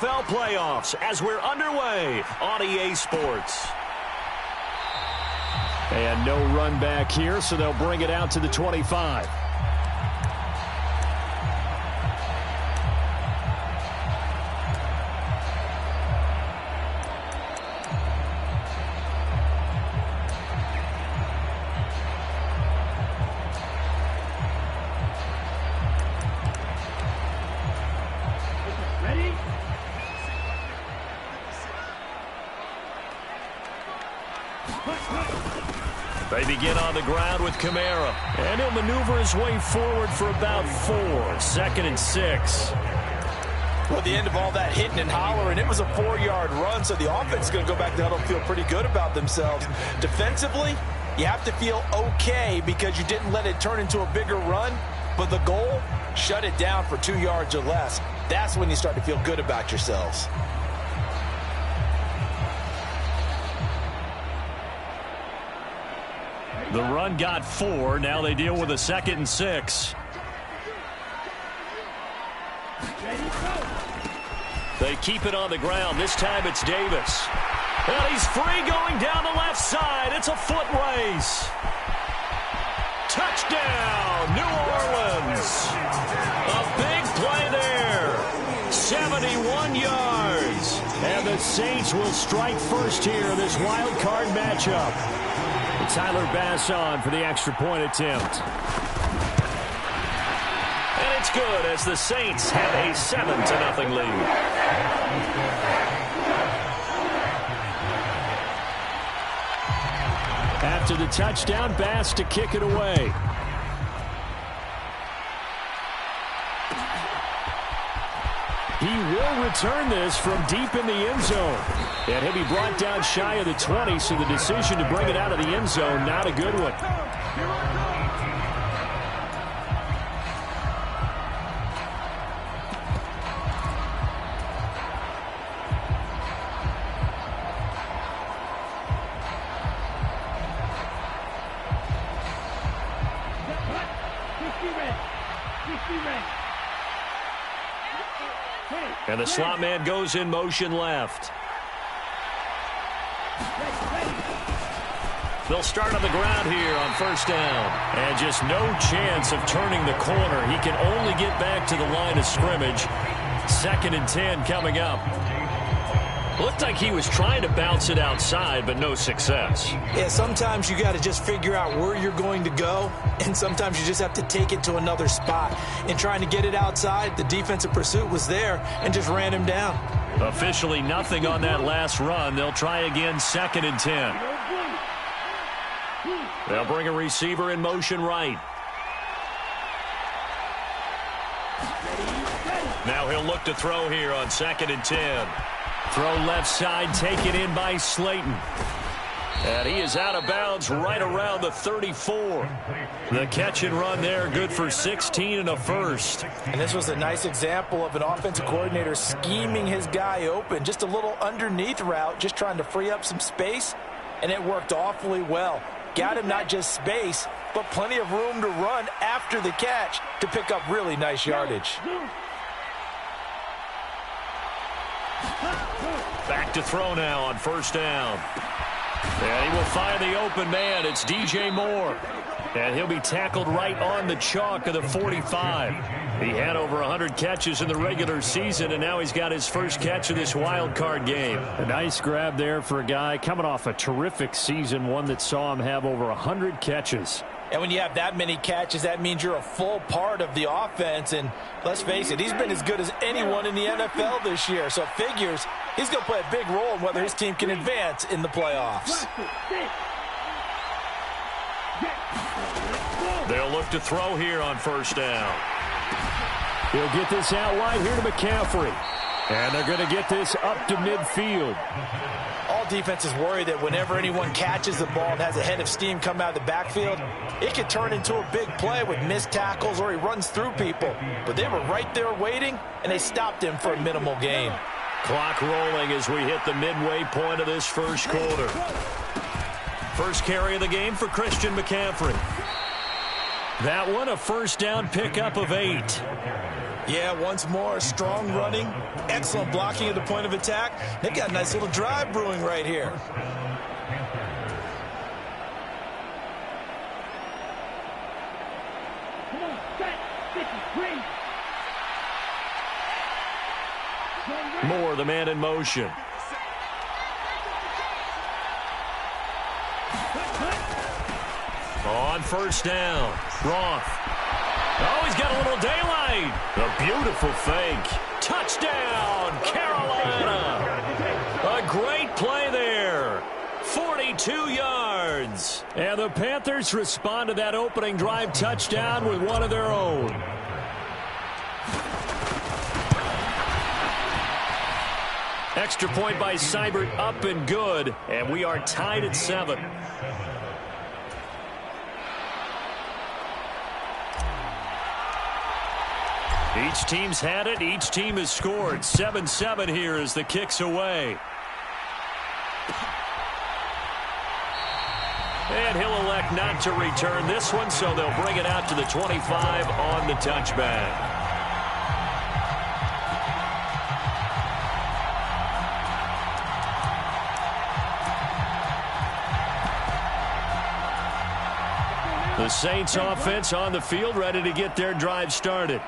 NFL playoffs as we're underway on EA Sports. And no run back here, so they'll bring it out to the 25. They begin on the ground with Kamara. And he'll maneuver his way forward for about 4. 2nd and 6. Well, the end of all that hitting and hollering, it was a 4-yard run, so the offense is going to go back to the huddle and feel pretty good about themselves. Defensively, you have to feel okay because you didn't let it turn into a bigger run, but the goal, shut it down for 2 yards or less. That's when you start to feel good about yourselves. The run got 4. Now they deal with a 2nd and 6. They keep it on the ground. This time it's Davis. And he's free going down the left side. It's a foot race. Touchdown, New Orleans. A big play there. 71 yards. And the Saints will strike first here in this wild card matchup. Tyler Bass on for the extra point attempt. And it's good as the Saints have a 7-0 lead. After the touchdown, Bass to kick it away. He will return this from deep in the end zone. And he'll be brought down shy of the 20, so the decision to bring it out of the end zone, not a good one. And the slot man goes in motion left. They'll start on the ground here on first down. And just no chance of turning the corner. He can only get back to the line of scrimmage. 2nd and 10 coming up. Looked like he was trying to bounce it outside, but no success. Yeah, sometimes you got to just figure out where you're going to go, and sometimes you just have to take it to another spot. In trying to get it outside, the defensive pursuit was there and just ran him down. Officially nothing on that last run. They'll try again, 2nd and 10. They'll bring a receiver in motion right. Now he'll look to throw here on 2nd and 10. Throw left side, taken in by Slayton. And he is out of bounds right around the 34. The catch and run there, good for 16 and a first. And this was a nice example of an offensive coordinator scheming his guy open. Just a little underneath route, just trying to free up some space, and it worked awfully well. Got him not just space, but plenty of room to run after the catch to pick up really nice yardage. Back to throw now on first down. And he will find the open man. It's DJ Moore. And he'll be tackled right on the chalk of the 45. He had over 100 catches in the regular season, and now he's got his first catch of this wild card game. A nice grab there for a guy coming off a terrific season, one that saw him have over 100 catches. And when you have that many catches, that means you're a full part of the offense. And let's face it, he's been as good as anyone in the NFL this year. So it figures he's going to play a big role in whether his team can advance in the playoffs. They'll look to throw here on first down. He'll get this out wide here to McCaffrey. And they're going to get this up to midfield. All defenses worry that whenever anyone catches the ball and has a head of steam come out of the backfield, it could turn into a big play with missed tackles or he runs through people. But they were right there waiting, and they stopped him for a minimal gain. Clock rolling as we hit the midway point of this first quarter. First carry of the game for Christian McCaffrey. That one a first down pickup of 8. Yeah, once more, strong running, excellent blocking at the point of attack. They've got a nice little drive brewing right here. Moore, the man in motion. On first down, Roth. Oh, he's got a little daylight. A beautiful fake. Touchdown, Carolina. A great play there. 42 yards. And the Panthers respond to that opening drive touchdown with one of their own. Extra point by Seibert, up and good. And we are tied at 7. Each team's had it. Each team has scored. 7-7 here as the kick's away. And he'll elect not to return this one, so they'll bring it out to the 25 on the touchback. The Saints offense on the field, ready to get their drive started.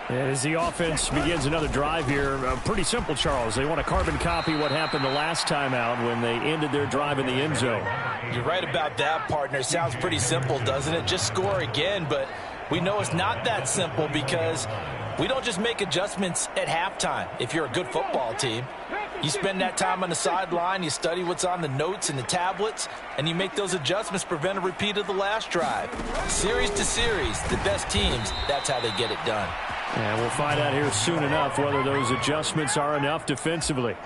As the offense begins another drive here, pretty simple, Charles. They want to carbon copy what happened the last time out when they ended their drive in the end zone. You're right about that, partner. Sounds pretty simple, doesn't it? Just score again, but we know it's not that simple because we don't just make adjustments at halftime. If you're a good football team, you spend that time on the sideline, you study what's on the notes and the tablets, and you make those adjustments to prevent a repeat of the last drive. Series to series, the best teams, that's how they get it done. And we'll find out here soon enough whether those adjustments are enough defensively.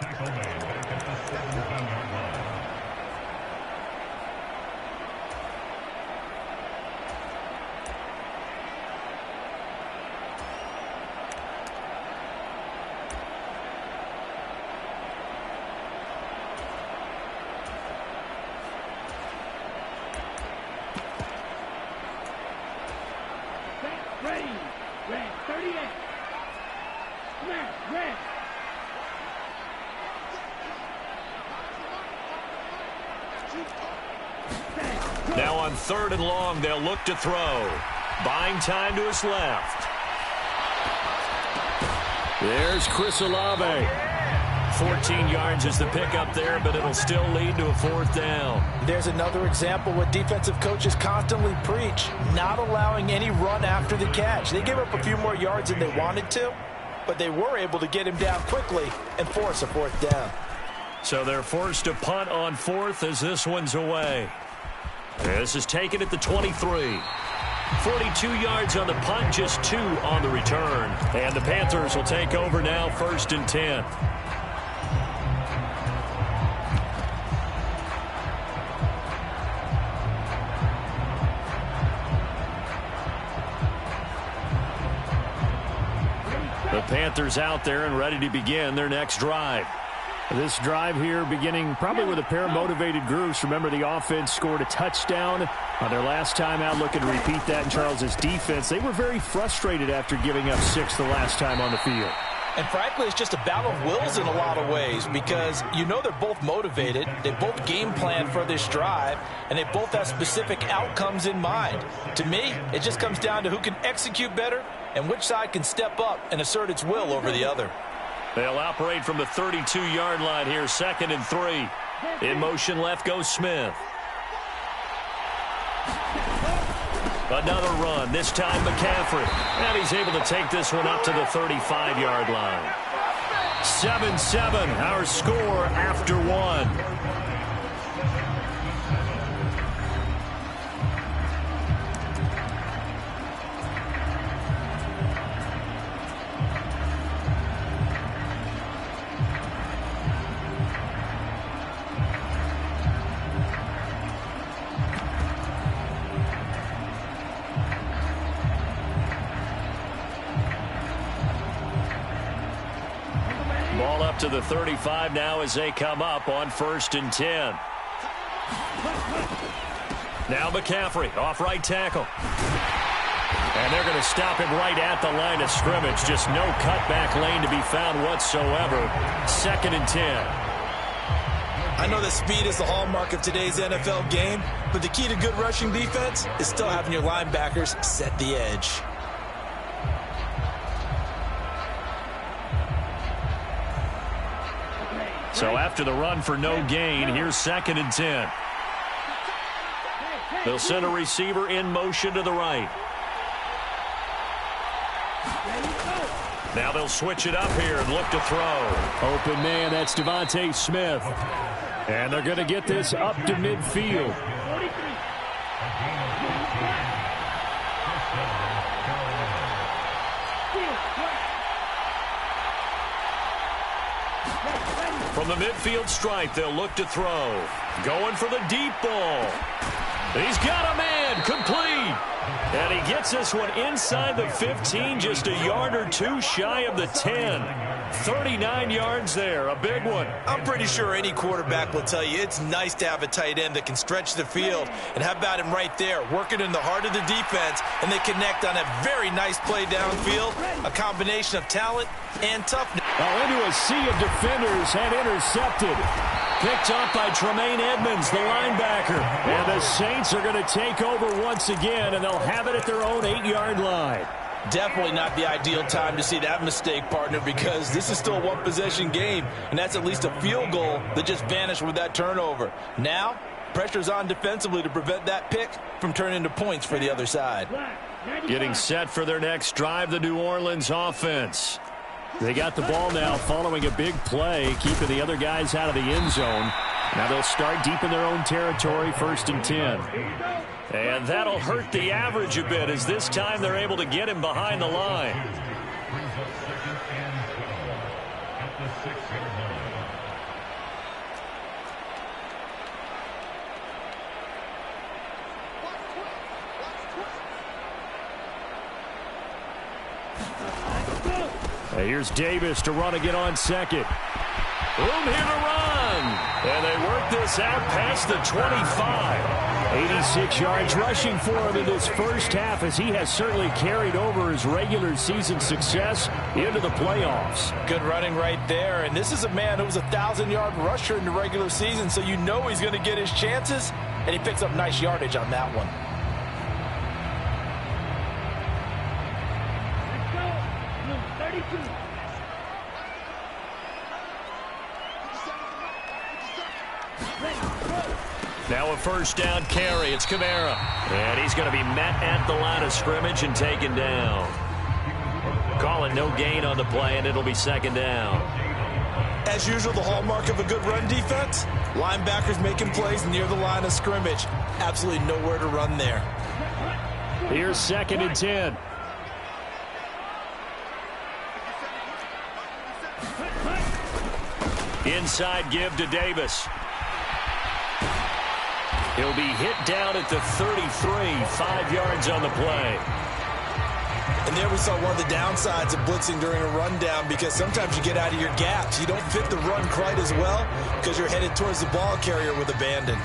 Now on 3rd and long, they'll look to throw. Buying time to his left. There's Chris Olave. 14 yards is the pickup there, but it'll still lead to a 4th down. There's another example what defensive coaches constantly preach, not allowing any run after the catch. They gave up a few more yards than they wanted to, but they were able to get him down quickly and force a 4th down. So they're forced to punt on 4th as this one's away. This is taken at the 23. 42 yards on the punt, just 2 on the return. And the Panthers will take over now, 1st and 10. The Panthers out there and ready to begin their next drive. This drive here beginning probably with a pair of motivated groups. Remember, the offense scored a touchdown on their last time out. Looking to repeat that in Charles's defense. They were very frustrated after giving up 6 the last time on the field. And frankly, it's just a battle of wills in a lot of ways because you know they're both motivated. They both game plan for this drive, and they both have specific outcomes in mind. To me, it just comes down to who can execute better and which side can step up and assert its will over the other. They'll operate from the 32-yard line here, 2nd and 3. In motion left goes Smith. Another run, this time McCaffrey. And he's able to take this one up to the 35-yard line. 7-7, our score after 1. Ball up to the 35 now as they come up on 1st and 10. Now McCaffrey off right tackle. And they're going to stop him right at the line of scrimmage. Just no cutback lane to be found whatsoever. 2nd and 10. I know that speed is the hallmark of today's NFL game, but the key to good rushing defense is still having your linebackers set the edge. So after the run for no gain, here's 2nd and 10. They'll send a receiver in motion to the right. Now they'll switch it up here and look to throw. Open man, that's Devontae Smith. And they're going to get this up to midfield. From the midfield stripe, they'll look to throw. Going for the deep ball. He's got a man, complete. And he gets this one inside the 15, just a yard or two shy of the 10. 39 yards there, a big one. I'm pretty sure any quarterback will tell you it's nice to have a tight end that can stretch the field. And how about him right there, working in the heart of the defense, and they connect on a very nice play downfield, a combination of talent and toughness. Into a sea of defenders and intercepted. Picked up by Tremaine Edmonds, the linebacker. And the Saints are going to take over once again, and they'll have it at their own 8-yard line. Definitely not the ideal time to see that mistake, partner, because this is still a one-possession game, and that's at least a field goal that just vanished with that turnover. Now, pressure's on defensively to prevent that pick from turning into points for the other side. Getting set for their next drive, the New Orleans offense. They got the ball now following a big play, keeping the other guys out of the end zone. Now they'll start deep in their own territory, 1st and 10. And that'll hurt the average a bit, as this time they're able to get him behind the line. Here's Davis to run again on 2nd. Room here to run. And they work this out past the 25. 86 yards rushing for him in this first half, as he has certainly carried over his regular season success into the playoffs. Good running right there. And this is a man who was a 1,000-yard rusher in the regular season, so you know he's going to get his chances. And he picks up nice yardage on that one. Now a 1st down carry. It's Kamara. And he's going to be met at the line of scrimmage and taken down. Calling no gain on the play, and it'll be 2nd down. As usual, the hallmark of a good run defense, linebackers making plays near the line of scrimmage. Absolutely nowhere to run there. Here's 2nd and 10. Inside give to Davis. He'll be hit down at the 33, 5 yards on the play. And there we saw one of the downsides of blitzing during a rundown, because sometimes you get out of your gaps. You don't fit the run quite as well because you're headed towards the ball carrier with abandon.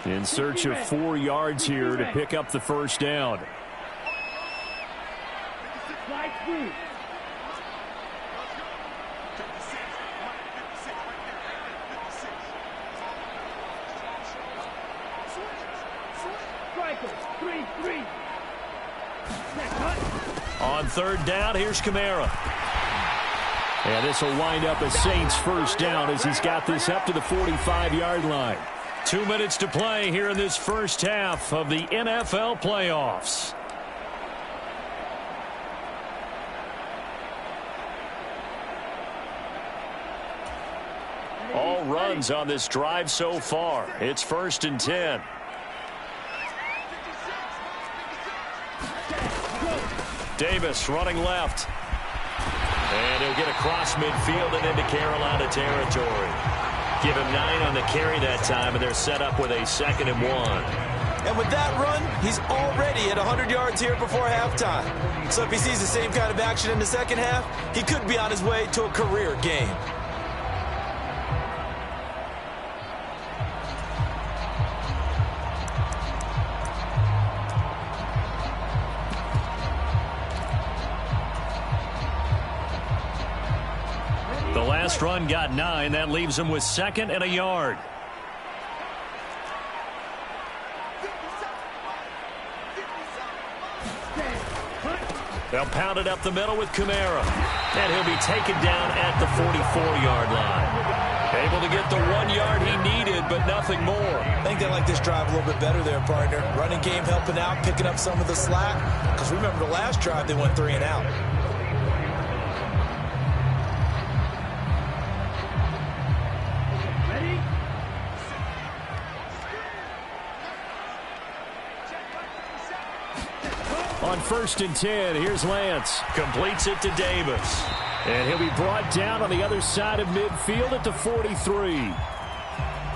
In search of 4 yards here to pick up the 1st down. On 3rd down, here's Kamara. And this will wind up a Saints 1st down, as he's got this up to the 45-yard line. 2 minutes to play here in this first half of the NFL playoffs. All runs on this drive so far. It's 1st and 10. Davis running left. And he'll get across midfield and into Carolina territory. Give him 9 on the carry that time, and they're set up with a 2nd and 1. And with that run, he's already at 100 yards here before halftime. So if he sees the same kind of action in the second half, he could be on his way to a career game. The last run got 9. That leaves him with 2nd and a yard. They'll pound it up the middle with Kamara. And he'll be taken down at the 44-yard line. Able to get the 1 yard he needed, but nothing more. I think they like this drive a little bit better there, partner. Running game helping out, picking up some of the slack. Because remember the last drive, they went 3 and out. On 1st and 10, here's Lance. Completes it to Davis. And he'll be brought down on the other side of midfield at the 43.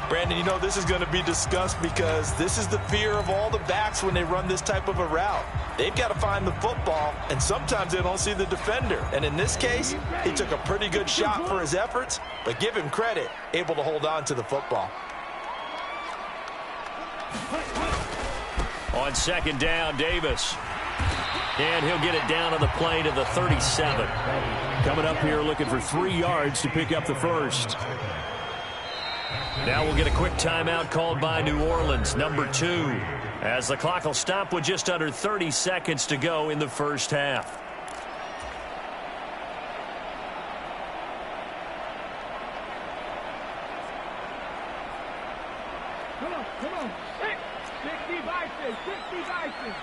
Brandon, you know this is going to be discussed because this is the fear of all the backs when they run this type of a route. They've got to find the football, and sometimes they don't see the defender. And in this case, he took a pretty good shot for his efforts, but give him credit, able to hold on to the football. On 2nd down, Davis. And he'll get it down on the play to the 37. Coming up here looking for 3 yards to pick up the first. Now we'll get a quick timeout called by New Orleans, number 2, as the clock will stop with just under 30 seconds to go in the first half. Come on. 60 Vikings.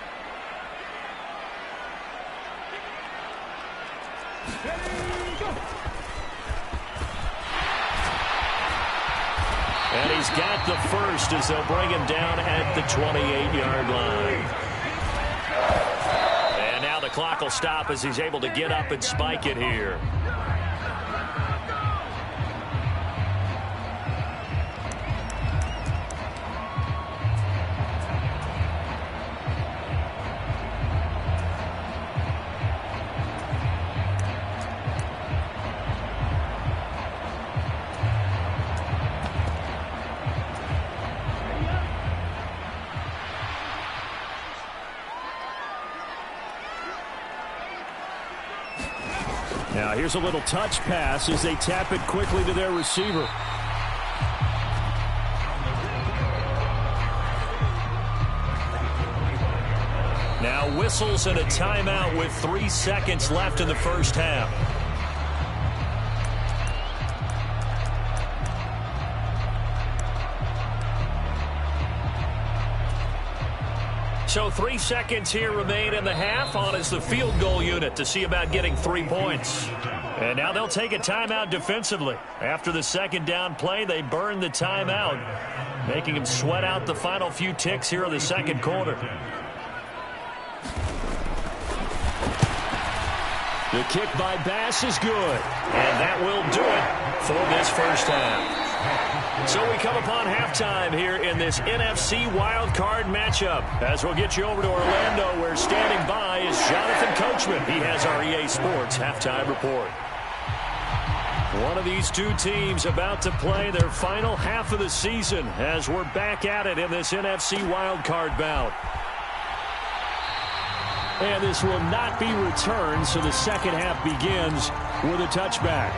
And he's got the first as they'll bring him down at the 28-yard line. And now the clock will stop as he's able to get up and spike it here. Now here's a little touch pass as they tap it quickly to their receiver. Now whistles and a timeout with 3 seconds left in the first half. So 3 seconds here remain in the half. On is the field goal unit to see about getting 3 points. And now they'll take a timeout defensively. After the 2nd down play, they burn the timeout, making them sweat out the final few ticks here in the 2nd quarter. The kick by Bass is good. And that will do it for this first half. So we come upon halftime here in this NFC wildcard matchup. As we'll get you over to Orlando, where standing by is Jonathan Coachman. He has our EA Sports halftime report. One of these two teams about to play their final half of the season as we're back at it in this NFC wildcard bout. And this will not be returned, so the second half begins with a touchback.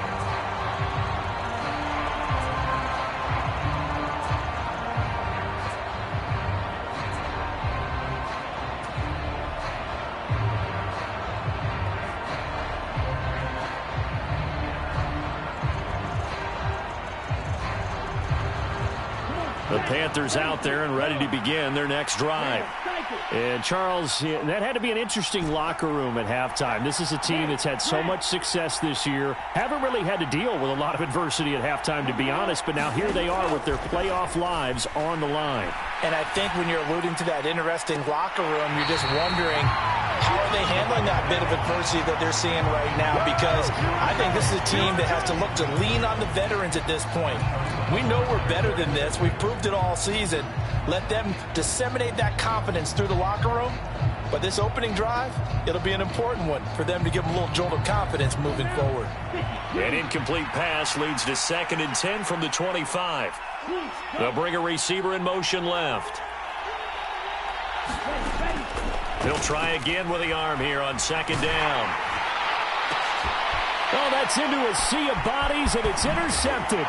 The Panthers out there and ready to begin their next drive. And Charles, that had to be an interesting locker room at halftime. This is a team that's had so much success this year. Haven't really had to deal with a lot of adversity at halftime, to be honest. But now here they are with their playoff lives on the line. And I think when you're alluding to that interesting locker room, you're just wondering, how are they handling that bit of adversity that they're seeing right now? Because I think this is a team that has to look to lean on the veterans at this point. We know we're better than this. We've proved it all season. Let them disseminate that confidence through the locker room. But this opening drive, it'll be an important one for them to give them a little jolt of confidence moving forward. An incomplete pass leads to 2nd and 10 from the 25. They'll bring a receiver in motion left. He'll try again with the arm here on 2nd down. Oh, that's into a sea of bodies, and it's intercepted.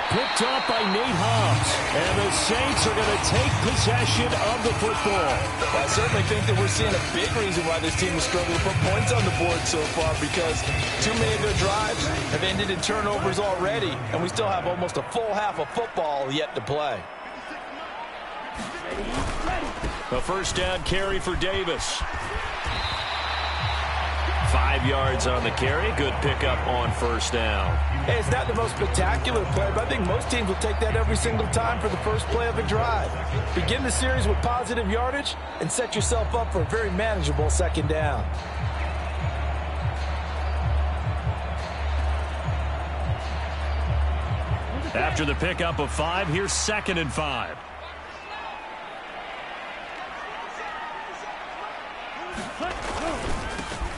Picked off by Nate Hobbs. And the Saints are going to take possession of the football. Well, I certainly think that we're seeing a big reason why this team is struggling to put points on the board so far, because too many of their drives have ended in turnovers already, and we still have almost a full half of football yet to play. A 1st down carry for Davis. 5 yards on the carry. Good pickup on 1st down. Hey, it's not the most spectacular play, but I think most teams will take that every single time for the first play of a drive. Begin the series with positive yardage and set yourself up for a very manageable 2nd down. After the pickup of 5, here's 2nd and 5.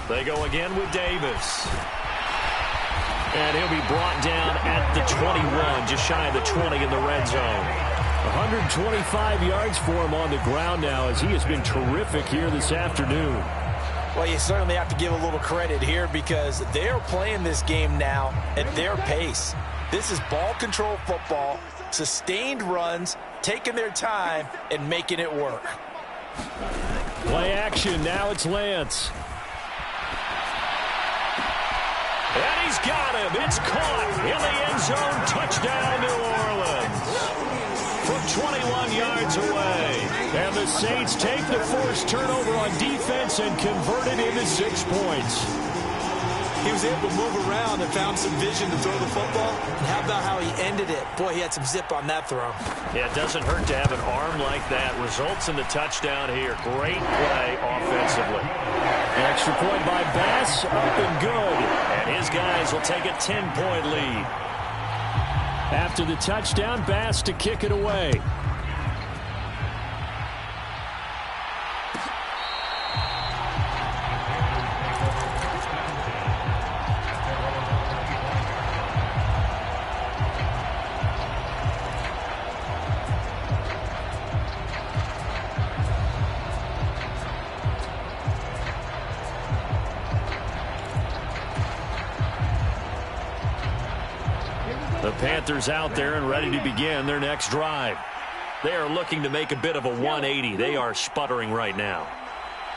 They go again with Davis. And he'll be brought down at the 21, just shy of the 20 in the red zone. 125 yards for him on the ground now, as he has been terrific here this afternoon. Well, you certainly have to give a little credit here, because they're playing this game now at their pace. This is ball control football, sustained runs, taking their time and making it work. Play action. Now it's Lance. And he's got him. It's caught in the end zone. Touchdown, New Orleans. From 21 yards away. And the Saints take the forced turnover on defense and convert it into 6 points. He was able to move around and found some vision to throw the football. And how about how he ended it? Boy, he had some zip on that throw. Yeah, it doesn't hurt to have an arm like that. Results in the touchdown here. Great play offensively. Extra point by Bass, up and good. And his guys will take a 10-point lead. After the touchdown, Bass to kick it away. The Panthers out there and ready to begin their next drive. They are looking to make a bit of a 180. They are sputtering right now.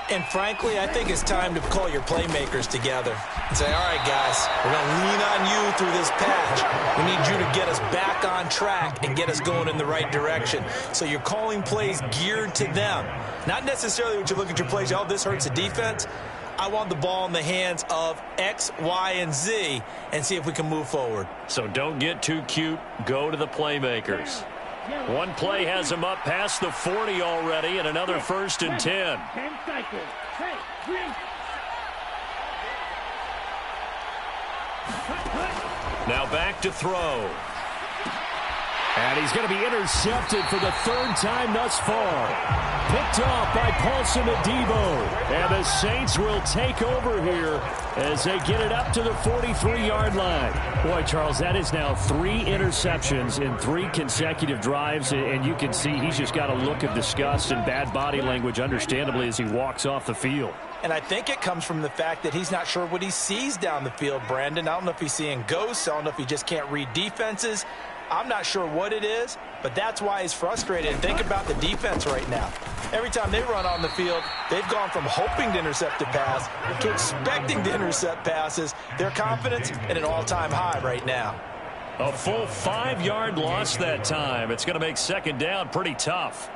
And frankly, I think it's time to call your playmakers together and say, all right, guys, we're going to lean on you through this patch. We need you to get us back on track and get us going in the right direction. So you're calling plays geared to them. Not necessarily when you look at your plays, oh, this hurts the defense. I want the ball in the hands of X, Y, and Z and see if we can move forward. So don't get too cute. Go to the playmakers. One play has him up past the 40 already, and another 1st and 10. 10 cycles. Now back to throw. And he's going to be intercepted for the 3rd time thus far. Picked off by Paulson Adebo. And the Saints will take over here as they get it up to the 43-yard line. Boy, Charles, that is now 3 interceptions in 3 consecutive drives. And you can see he's just got a look of disgust and bad body language, understandably, as he walks off the field. And I think it comes from the fact that he's not sure what he sees down the field, Brandon. I don't know if he's seeing ghosts. I don't know if he just can't read defenses. I'm not sure what it is, but that's why he's frustrated. And think about the defense right now. Every time they run on the field, they've gone from hoping to intercept a pass to expecting to intercept passes. Their confidence at an all-time high right now. A full 5-yard loss that time. It's going to make 2nd down pretty tough.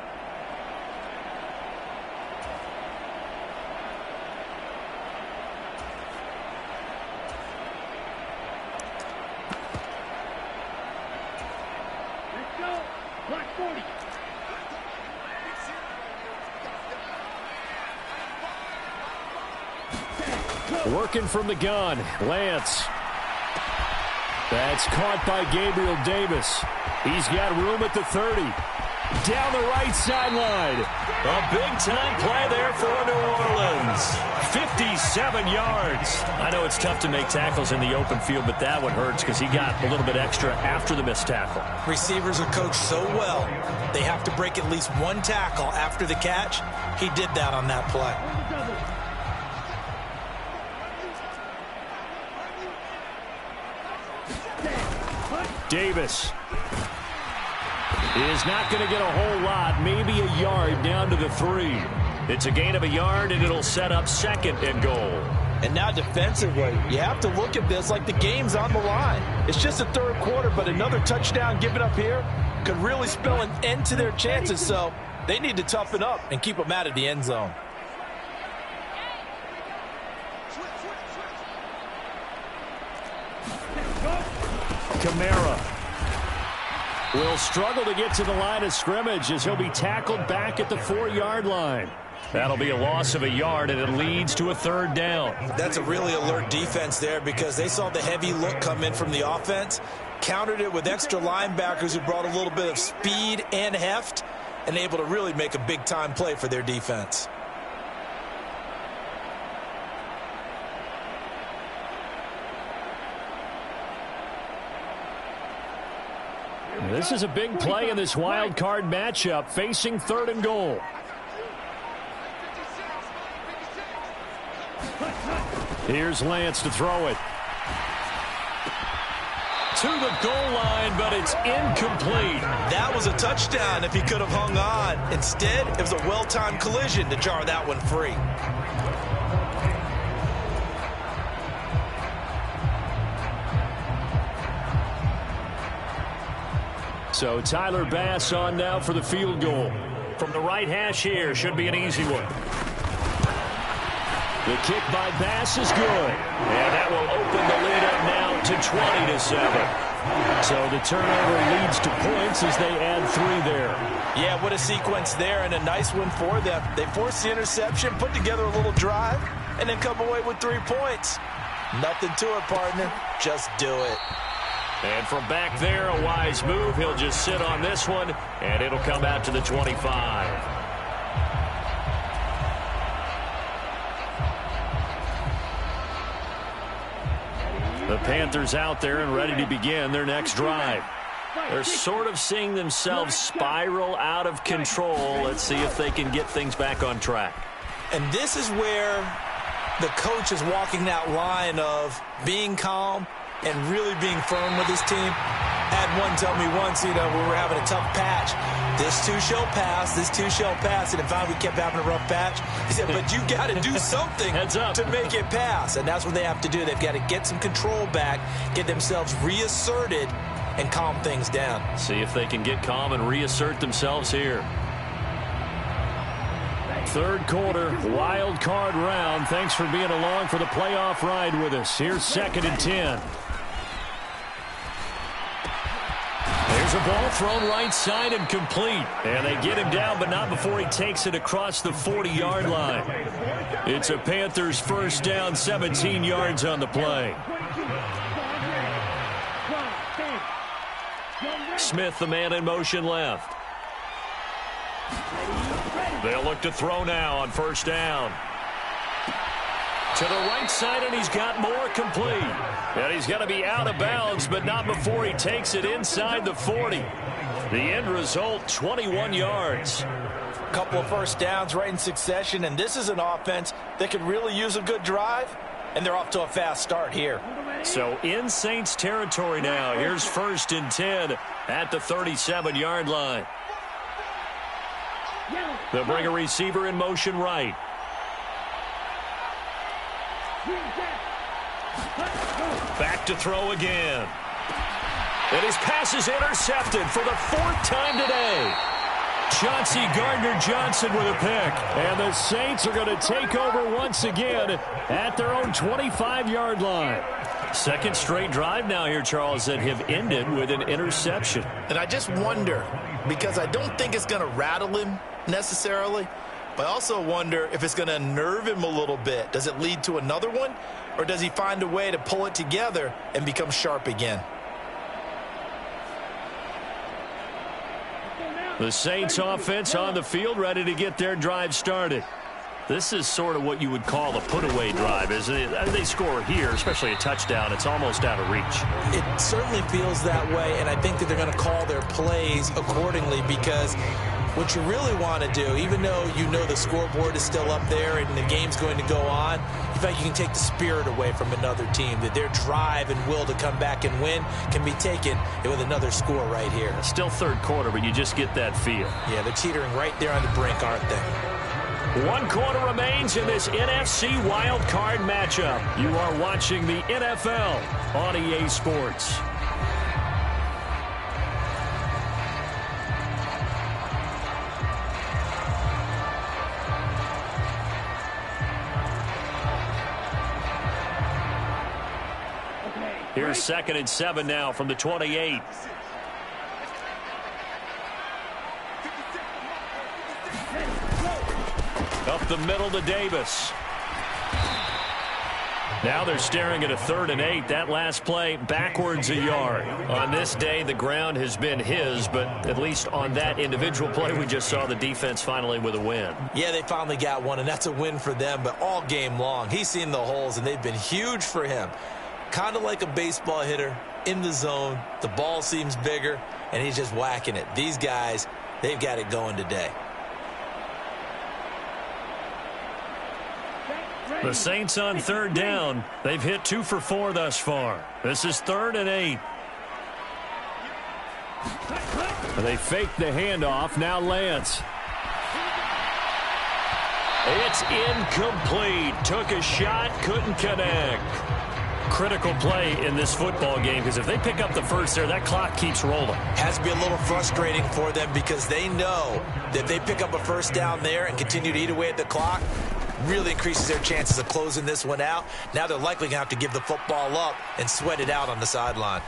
Working from the gun, Lance. That's caught by Gabriel Davis. He's got room at the 30. Down the right sideline. A big-time play there for New Orleans. 57 yards. I know it's tough to make tackles in the open field, but that one hurts because he got a little bit extra after the missed tackle. Receivers are coached so well, they have to break at least one tackle after the catch. He did that on that play. Davis is not going to get a whole lot, maybe a yard down to the 3. It's a gain of a yard, and it'll set up 2nd and goal. And now defensively, you have to look at this like the game's on the line. It's just the 3rd quarter, but another touchdown given up here could really spell an end to their chances, so they need to toughen up and keep them out of the end zone. Kamara will struggle to get to the line of scrimmage as he'll be tackled back at the 4-yard line. That'll be a loss of a yard, and it leads to a 3rd down. That's a really alert defense there because they saw the heavy look come in from the offense, countered it with extra linebackers who brought a little bit of speed and heft, and able to really make a big-time play for their defense. This is a big play in this wild card matchup, facing 3rd and goal. Here's Lance to throw it. To the goal line, but it's incomplete. That was a touchdown if he could have hung on. Instead, it was a well-timed collision to jar that one free. So Tyler Bass on now for the field goal. From the right hash here, should be an easy one. The kick by Bass is good. And that will open the lead up now to 20-7. So the turnover leads to points as they add 3 there. Yeah, what a sequence there, and a nice one for them. They forced the interception, put together a little drive, and then come away with 3 points. Nothing to it, partner. Just do it. And from back there, a wise move. He'll just sit on this one, and it'll come out to the 25. The Panthers out there and ready to begin their next drive. They're sort of seeing themselves spiral out of control. Let's see if they can get things back on track. And this is where the coach is walking that line of being calm and really being firm with his team. Had one tell me once, we were having a tough patch. This too shall pass, this too shall pass. And finally we kept having a rough patch. He said, but you got to do something to make it pass. And that's what they have to do. They've got to get some control back, get themselves reasserted, and calm things down. See if they can get calm and reassert themselves here. 3rd quarter, wild card round. Thanks for being along for the playoff ride with us. Here's 2nd and 10. There's a ball thrown right side and complete. And they get him down, but not before he takes it across the 40-yard line. It's a Panthers 1st down, 17 yards on the play. Smith, the man in motion left. They'll look to throw now on 1st down. To the right side, and he's got more complete. And he's going to be out of bounds, but not before he takes it inside the 40. The end result, 21 yards. A couple of 1st downs right in succession, and this is an offense that could really use a good drive, and they're off to a fast start here. So in Saints territory now. Here's 1st and 10 at the 37-yard line. They'll bring a receiver in motion right. Back to throw again. And his pass is intercepted for the 4th time today. Chauncey Gardner-Johnson with a pick. And the Saints are going to take over once again at their own 25-yard line. 2nd straight drive now here, Charles, that have ended with an interception. And I just wonder, because I don't think it's going to rattle him necessarily, but I also wonder if it's going to nerve him a little bit. Does it lead to another one, or does he find a way to pull it together and become sharp again? The Saints offense on the field, ready to get their drive started. This is sort of what you would call a put-away drive, isn't it? They score here, especially a touchdown. It's almost out of reach. It certainly feels that way, and I think that they're going to call their plays accordingly, because what you really want to do, even though you know the scoreboard is still up there and the game's going to go on, in fact, you can take the spirit away from another team, that their drive and will to come back and win can be taken with another score right here. It's still third quarter, but you just get that feel. Yeah, they're teetering right there on the brink, aren't they? 1 quarter remains in this NFC Wild Card matchup. You are watching the NFL on EA Sports. Here's 2nd and 7 now from the 28. Up the middle to Davis. Now they're staring at a 3rd and 8. That last play backwards a yard. On this day, the ground has been his, but at least on that individual play, we just saw the defense finally with a win. Yeah, they finally got one, and that's a win for them, but all game long, he's seen the holes, and they've been huge for him. Kind of like a baseball hitter in the zone. The ball seems bigger, and he's just whacking it. These guys, they've got it going today. The Saints on 3rd down. They've hit 2 for 4 thus far. This is 3rd and 8. They fake the handoff. Now Lance. It's incomplete. Took a shot, couldn't connect. Critical play in this football game, because if they pick up the first there, that clock keeps rolling. Has to be a little frustrating for them, because they know that if they pick up a first down there and continue to eat away at the clock, really increases their chances of closing this one out. Now they're likely going to have to give the football up and sweat it out on the sideline.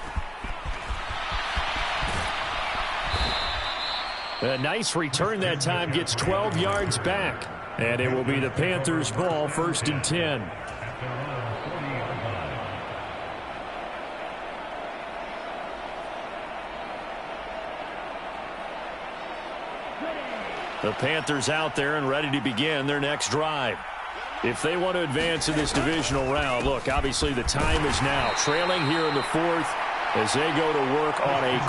A nice return that time, gets 12 yards back. And it will be the Panthers' ball, 1st and 10. The Panthers out there and ready to begin their next drive. If they want to advance in this divisional round, look, obviously the time is now. Trailing here in the 4th as they go to work on a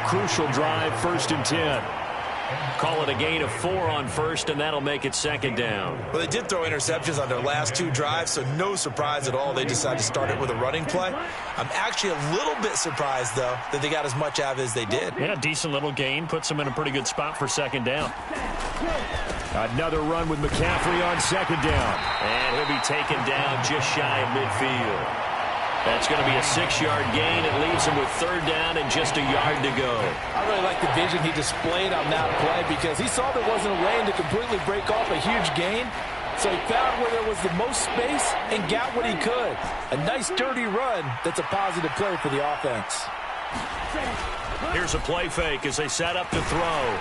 crucial drive, 1st and 10. Call it a gain of 4 on 1st, and that'll make it 2nd down. Well, they did throw interceptions on their last 2 drives, so no surprise at all they decided to start it with a running play. I'm actually a little bit surprised, though, that they got as much out of it as they did. Yeah, decent little gain. Puts them in a pretty good spot for 2nd down. Another run with McCaffrey on 2nd down. And he'll be taken down just shy of midfield. That's going to be a 6-yard gain. It leaves him with 3rd down and just a yard to go. I really like the vision he displayed on that play, because he saw there wasn't a lane to completely break off a huge gain. So he found where there was the most space and got what he could. A nice, dirty run that's a positive play for the offense. Here's a play fake as they set up to throw.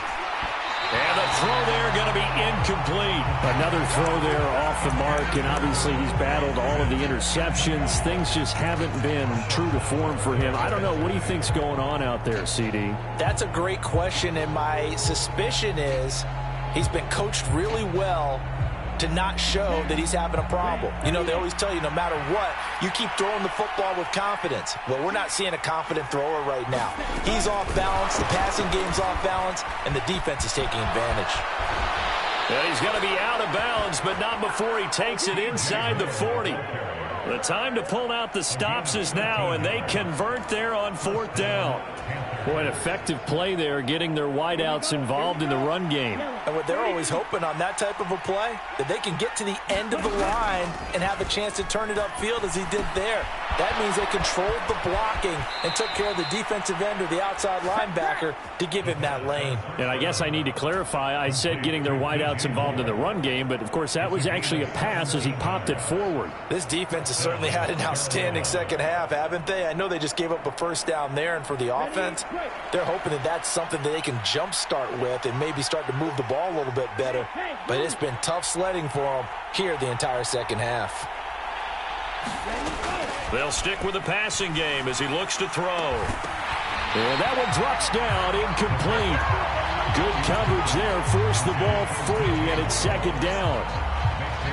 And the throw there going to be incomplete. Another throw there off the mark, and obviously he's battled all of the interceptions. Things just haven't been true to form for him. I don't know. What do you think's going on out there, CD? That's a great question, and my suspicion is he's been coached really well to not show that he's having a problem. You know, they always tell you no matter what, you keep throwing the football with confidence. Well, we're not seeing a confident thrower right now. He's off balance, the passing game's off balance, and the defense is taking advantage. Yeah, he's going to be out of bounds, but not before he takes it inside the 40. The time to pull out the stops is now, and they convert there on 4th down. Boy, an effective play there, getting their wideouts involved in the run game. And what they're always hoping on that type of a play, that they can get to the end of the line and have a chance to turn it upfield as he did there. That means they controlled the blocking and took care of the defensive end or the outside linebacker to give him that lane. And I guess I need to clarify, I said getting their wideouts involved in the run game, but of course that was actually a pass as he popped it forward. This defense has certainly had an outstanding 2nd half, haven't they? I know they just gave up a 1st down there, and for the offense, they're hoping that that's something that they can jumpstart with and maybe start to move the ball a little bit better. But it's been tough sledding for them here the entire 2nd half. They'll stick with the passing game as he looks to throw. And that one drops down, incomplete. Good coverage there. Forced the ball free, and it's second down.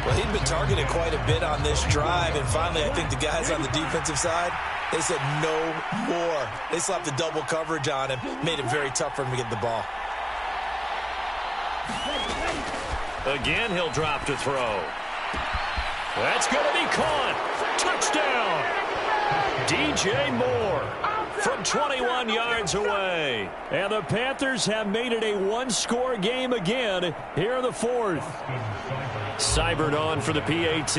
Well, he'd been targeted quite a bit on this drive, and finally I think the guys on the defensive side, they said no more. They slapped the double coverage on him, made it very tough for him to get the ball. Again, he'll drop to throw. That's going to be caught. Touchdown. DJ Moore from 21 yards away. And the Panthers have made it a one-score game again here in the fourth. Seibert on for the PAT.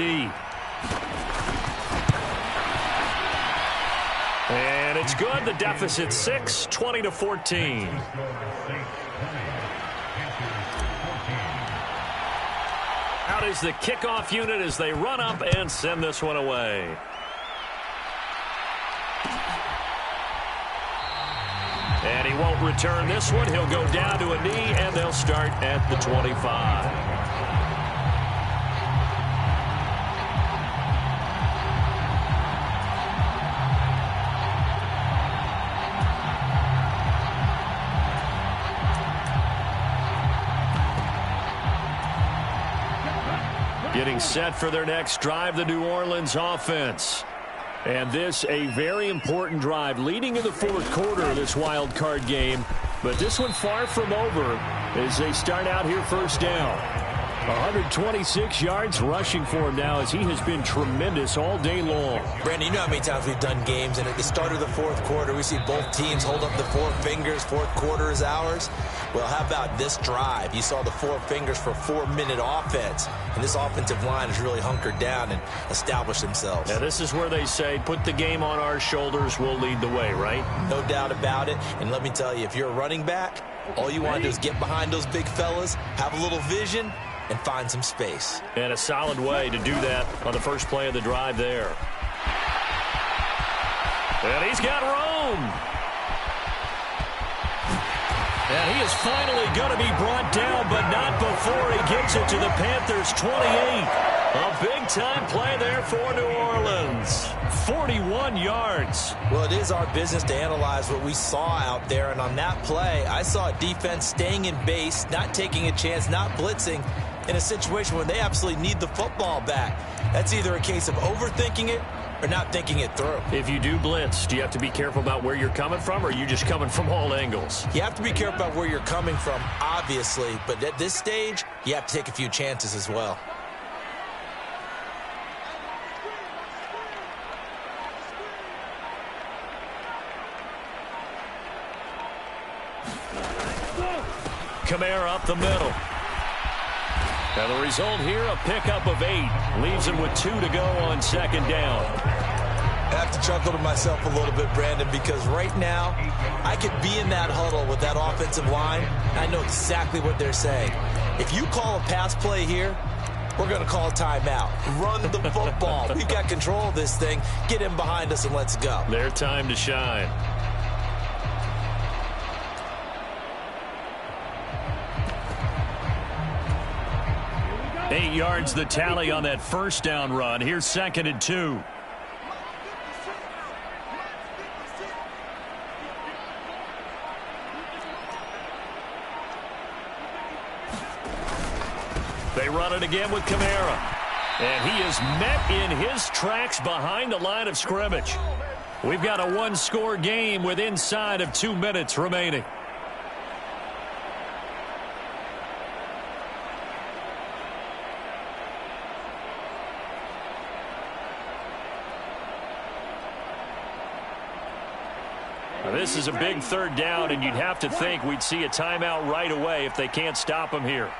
And it's good. The deficit 6, 20-14. Out is the kickoff unit as they run up and send this one away. And he won't return this one. He'll go down to a knee, and they'll start at the 25. Getting set for their next drive, the New Orleans offense. And this, a very important drive leading in the fourth quarter of this wild card game. But this one far from over as they start out here first down. 126 yards rushing for him now as he has been tremendous all day long. Brandon, you know how many times we've done games, and at the start of the fourth quarter, we see both teams hold up the four fingers, fourth quarter is ours. Well, how about this drive? You saw the four fingers for 4-minute offense, and this offensive line has really hunkered down and established themselves. Now, this is where they say, put the game on our shoulders, we'll lead the way, right? No doubt about it, and let me tell you, if you're a running back, all you want to do is get behind those big fellas, have a little vision, and find some space. And a solid way to do that on the first play of the drive there. And he's got room. And he is finally going to be brought down, but not before he gets it to the Panthers' 28. A big-time play there for New Orleans. 41 yards. Well, it is our business to analyze what we saw out there, and on that play, I saw a defense staying in base, not taking a chance, not blitzing, in a situation where they absolutely need the football back. That's either a case of overthinking it or not thinking it through. If you do blitz, do you have to be careful about where you're coming from, or are you just coming from all angles? You have to be careful about where you're coming from, obviously, but at this stage, you have to take a few chances as well. Kamara up the middle. And the result here, a pickup of 8. Leaves him with 2 to go on second down. I have to chuckle to myself a little bit, Brandon, because right now, I could be in that huddle with that offensive line. I know exactly what they're saying. If you call a pass play here, we're going to call a timeout. Run the football. We've got control of this thing. Get in behind us and let's go. Their time to shine. Eight yards the tally on that first down run. Here's 2nd and 2. They run it again with Kamara. And he is met in his tracks behind the line of scrimmage. We've got a one-score game with inside of 2 minutes remaining. This is a big third down, and you'd have to think we'd see a timeout right away if they can't stop him here.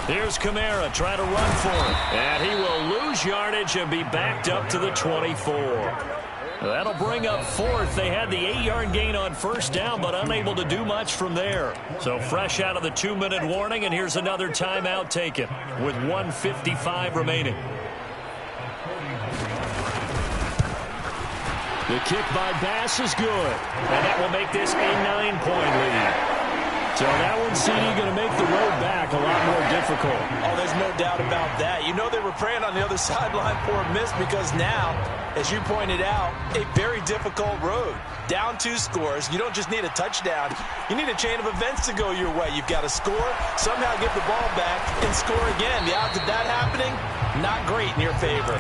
Here's Kamara trying to run for him. And he will lose yardage and be backed up to the 24. That'll bring up 4th. They had the 8-yard gain on first down, but unable to do much from there. So fresh out of the 2-minute warning, and here's another timeout taken with 1:55 remaining. The kick by Bass is good, and that will make this a 9-point lead. So that one, CD, going to make the road back a lot more difficult. Oh, there's no doubt about that. You know they were praying on the other sideline for a miss because now, as you pointed out, a very difficult road. Down 2 scores. You don't just need a touchdown. You need a chain of events to go your way. You've got to score, somehow get the ball back, and score again. The odds of that happening, not great in your favor.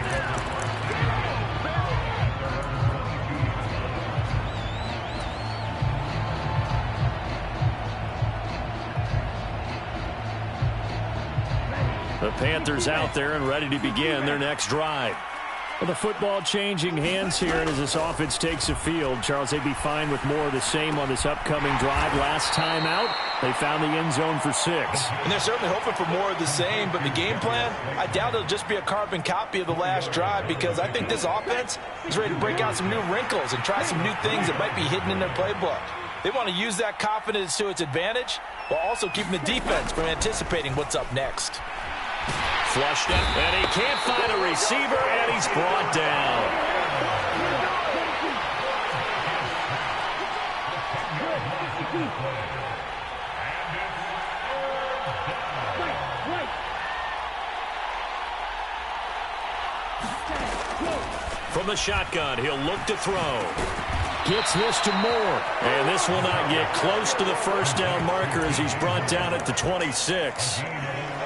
The Panthers out there and ready to begin their next drive. Well, the football changing hands here, and as this offense takes the field, Charles, they'd be fine with more of the same on this upcoming drive. Last time out, they found the end zone for 6. And they're certainly hoping for more of the same, but the game plan, I doubt it'll just be a carbon copy of the last drive because I think this offense is ready to break out some new wrinkles and try some new things that might be hidden in their playbook. They want to use that confidence to its advantage while also keeping the defense from anticipating what's up next. Flushed up, and he can't find a receiver, and he's brought down. From the shotgun, he'll look to throw. Gets this to Moore. And this will not get close to the first down marker as he's brought down at the 26.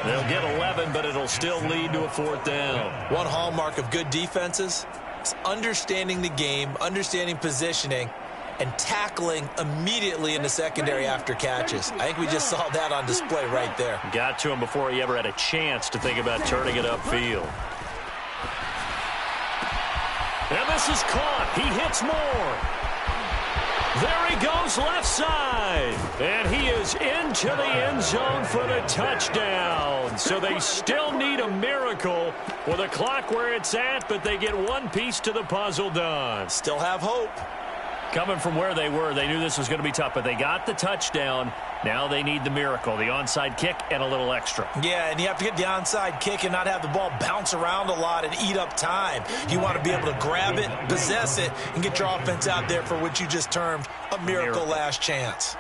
They'll get 11, but it'll still lead to a 4th down. One hallmark of good defenses is understanding the game, understanding positioning, and tackling immediately in the secondary after catches. I think we just saw that on display right there. Got to him before he ever had a chance to think about turning it upfield. And this is caught. He hits Moore. There he goes left side. And he is into the end zone for the touchdown. So they still need a miracle with the clock where it's at, but they get one piece to the puzzle done. Still have hope. Coming from where they were, they knew this was going to be tough, but they got the touchdown. Now they need the miracle, the onside kick and a little extra. Yeah, and you have to get the onside kick and not have the ball bounce around a lot and eat up time. You want to be able to grab it, possess it, and get your offense out there for what you just termed a miracle last chance.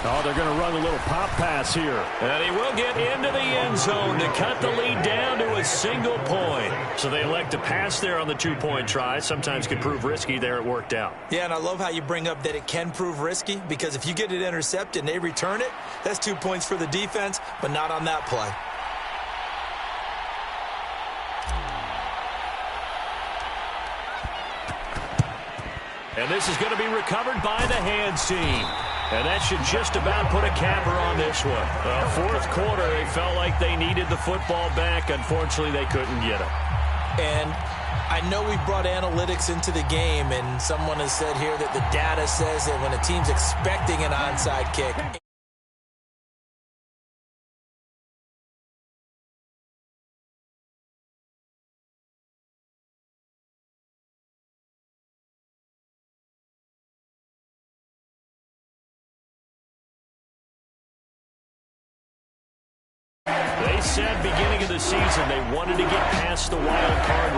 Oh, they're going to run a little pop pass here. And he will get into the end zone to cut the lead down to a single point. So they elect to pass there on the 2-point try. Sometimes could prove risky. There it worked out. Yeah, and I love how you bring up that it can prove risky because if you get it intercepted and they return it, that's 2 points for the defense, but not on that play. And this is going to be recovered by the hands team. And that should just about put a capper on this one. Fourth quarter, they felt like they needed the football back. Unfortunately, they couldn't get it. And I know we brought analytics into the game, and someone has said here that the data says that when a team's expecting an onside kick, they said beginning of the season they wanted to get past the wild card